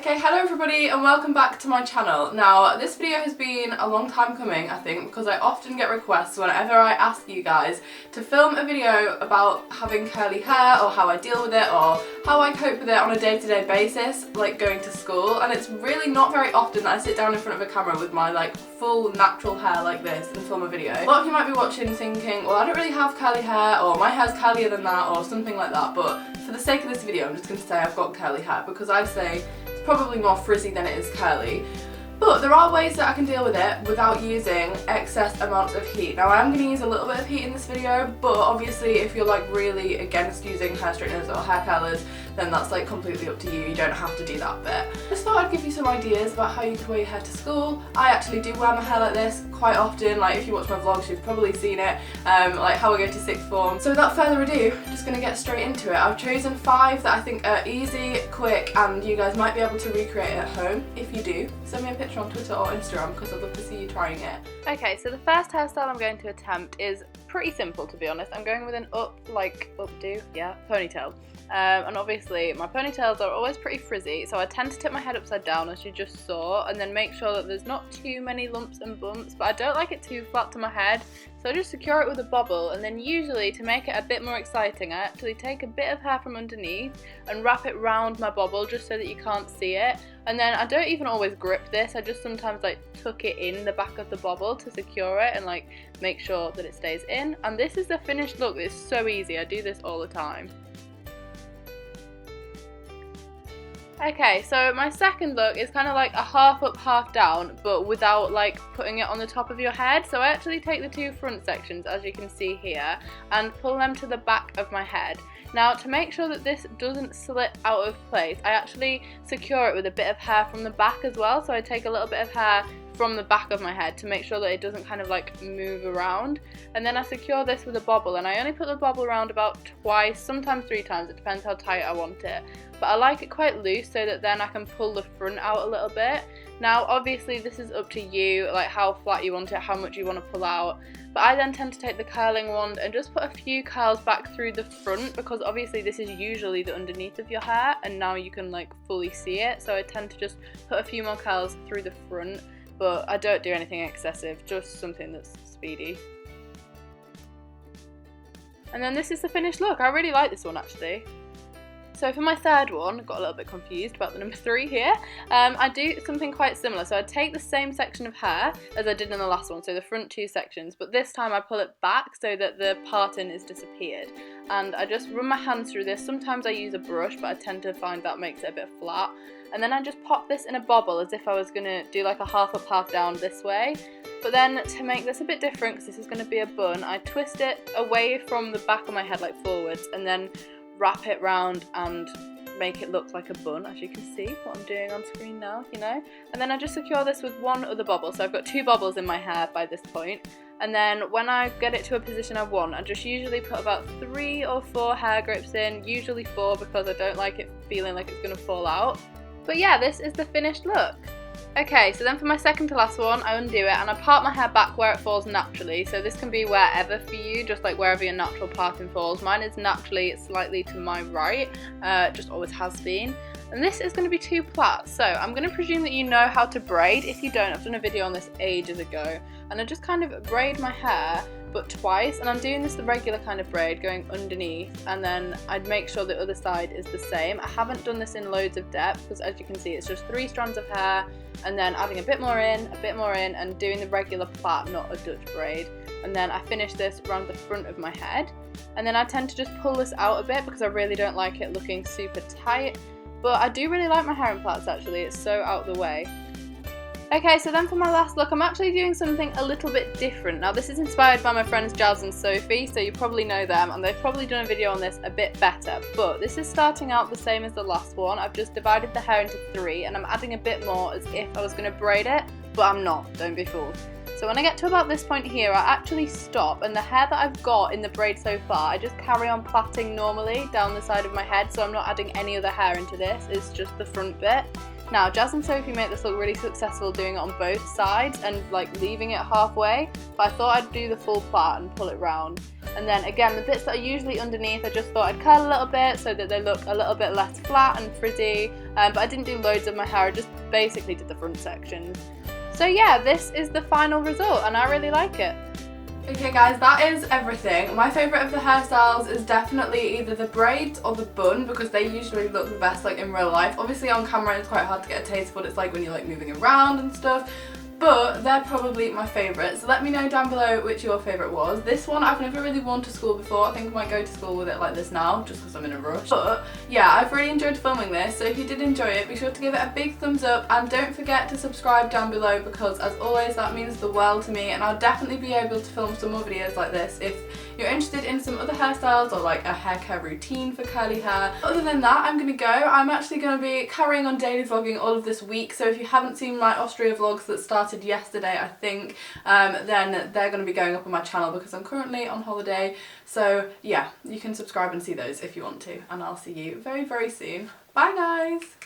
Okay, hello everybody and welcome back to my channel. Now, this video has been a long time coming, I think, because I often get requests whenever I ask you guys to film a video about having curly hair or how I deal with it or how I cope with it on a day-to-day basis, like going to school. And it's really not very often that I sit down in front of a camera with my like full natural hair like this and film a video. A lot of you might be watching thinking, well, I don't really have curly hair, or my hair's curlier than that, or something like that, but for the sake of this video I'm just going to say I've got curly hair because I say it's probably more frizzy than it is curly. But there are ways that I can deal with it without using excess amounts of heat. Now I am going to use a little bit of heat in this video, but obviously if you're like really against using hair straighteners or hair curlers, then that's like completely up to you. You don't have to do that bit. I just thought I'd give you some ideas about how you could wear your hair to school. I actually do wear my hair like this quite often. Like if you watch my vlogs, you've probably seen it, like how I go to sixth form. So without further ado, I'm just going to get straight into it. I've chosen 5 that I think are easy, quick, and you guys might be able to recreate it at home. If you do, send me a picture on Twitter or Instagram because I'd love to see you trying it. Okay, so the first hairstyle I'm going to attempt is pretty simple, to be honest. I'm going with an updo, ponytail. And obviously my ponytails are always pretty frizzy, so I tend to tip my head upside down as you just saw, and then make sure that there's not too many lumps and bumps, but I don't like it too flat to my head, so I just secure it with a bobble. And then usually, to make it a bit more exciting, I actually take a bit of hair from underneath and wrap it round my bobble just so that you can't see it. And then I don't even always grip this, I just sometimes like tuck it in the back of the bobble to secure it and like make sure that it stays in. And this is the finished look. It's so easy, I do this all the time. Okay, so my second look is kind of like a half up, half down, but without like putting it on the top of your head. So I actually take the 2 front sections, as you can see here, and pull them to the back of my head. Now, to make sure that this doesn't slip out of place, I actually secure it with a bit of hair from the back as well. So I take a little bit of hair from the back of my head to make sure that it doesn't kind of like move around, and then I secure this with a bobble, and I only put the bobble around about twice, sometimes 3 times, it depends how tight I want it, but I like it quite loose so that then I can pull the front out a little bit. Now obviously this is up to you, like how flat you want it, how much you want to pull out, but I then tend to take the curling wand and just put a few curls back through the front, because obviously this is usually the underneath of your hair and now you can like fully see it, so I tend to just put a few more curls through the front. But I don't do anything excessive, just something that's speedy. And then this is the finished look. I really like this one actually. So for my third one, I got a little bit confused about the number 3 here. I do something quite similar. So I take the same section of hair as I did in the last one, so the front 2 sections, but this time I pull it back so that the parting is disappeared. And I just run my hands through this. Sometimes I use a brush, but I tend to find that makes it a bit flat. And then I just pop this in a bobble as if I was going to do like a half up, half down this way. But then to make this a bit different, because this is going to be a bun, I twist it away from the back of my head like forwards, and then wrap it round and make it look like a bun, as you can see what I'm doing on screen now, you know. And then I just secure this with one other bobble, so I've got 2 bobbles in my hair by this point. And then when I get it to a position I want, I just usually put about 3 or 4 hair grips in, usually 4 because I don't like it feeling like it's going to fall out. But yeah, this is the finished look. Okay, so then for my second to last one, I undo it and I part my hair back where it falls naturally. So this can be wherever for you, just like wherever your natural parting falls. Mine is naturally slightly to my right, just always has been. And this is going to be 2 plaits, so I'm going to presume that you know how to braid. If you don't, I've done a video on this ages ago, and I just kind of braid my hair, but twice, and I'm doing this the regular kind of braid, going underneath, and then I'd make sure the other side is the same. I haven't done this in loads of depth, because as you can see it's just 3 strands of hair, and then adding a bit more in, and doing the regular plait, not a Dutch braid. And then I finish this around the front of my head, and then I tend to just pull this out a bit because I really don't like it looking super tight. But I do really like my hair in plaits actually, it's so out the way. Okay, so then for my last look, I'm actually doing something a little bit different. Now this is inspired by my friends Jazz and Sophie, so you probably know them, and they've probably done a video on this a bit better. But this is starting out the same as the last one. I've just divided the hair into 3, and I'm adding a bit more as if I was going to braid it, but I'm not, don't be fooled. So when I get to about this point here, I actually stop, and the hair that I've got in the braid so far, I just carry on plaiting normally down the side of my head, so I'm not adding any other hair into this, it's just the front bit. Now, Jazz and Sophie make this look really successful doing it on both sides and like leaving it halfway, but I thought I'd do the full plait and pull it round. And then again, the bits that are usually underneath, I just thought I'd curl a little bit so that they look a little bit less flat and frizzy, but I didn't do loads of my hair, I just basically did the front sections. So yeah, this is the final result and I really like it. Okay guys, that is everything. My favourite of the hairstyles is definitely either the braids or the bun, because they usually look the best like in real life. Obviously on camera it's quite hard to get a taste of what it's like when you're like moving around and stuff, but they're probably my favourite. So let me know down below which your favourite was. This one I've never really worn to school before. I think I might go to school with it like this now, just because I'm in a rush. But yeah, I've really enjoyed filming this, so if you did enjoy it, be sure to give it a big thumbs up and don't forget to subscribe down below, because as always that means the world to me, and I'll definitely be able to film some more videos like this if you're interested in some other hairstyles or like a hair care routine for curly hair. Other than that, I'm gonna go. I'm actually gonna be carrying on daily vlogging all of this week, so if you haven't seen my Austria vlogs that started yesterday, I think, then they're gonna be going up on my channel because I'm currently on holiday. So yeah, you can subscribe and see those if you want to, and I'll see you very, very soon. Bye guys!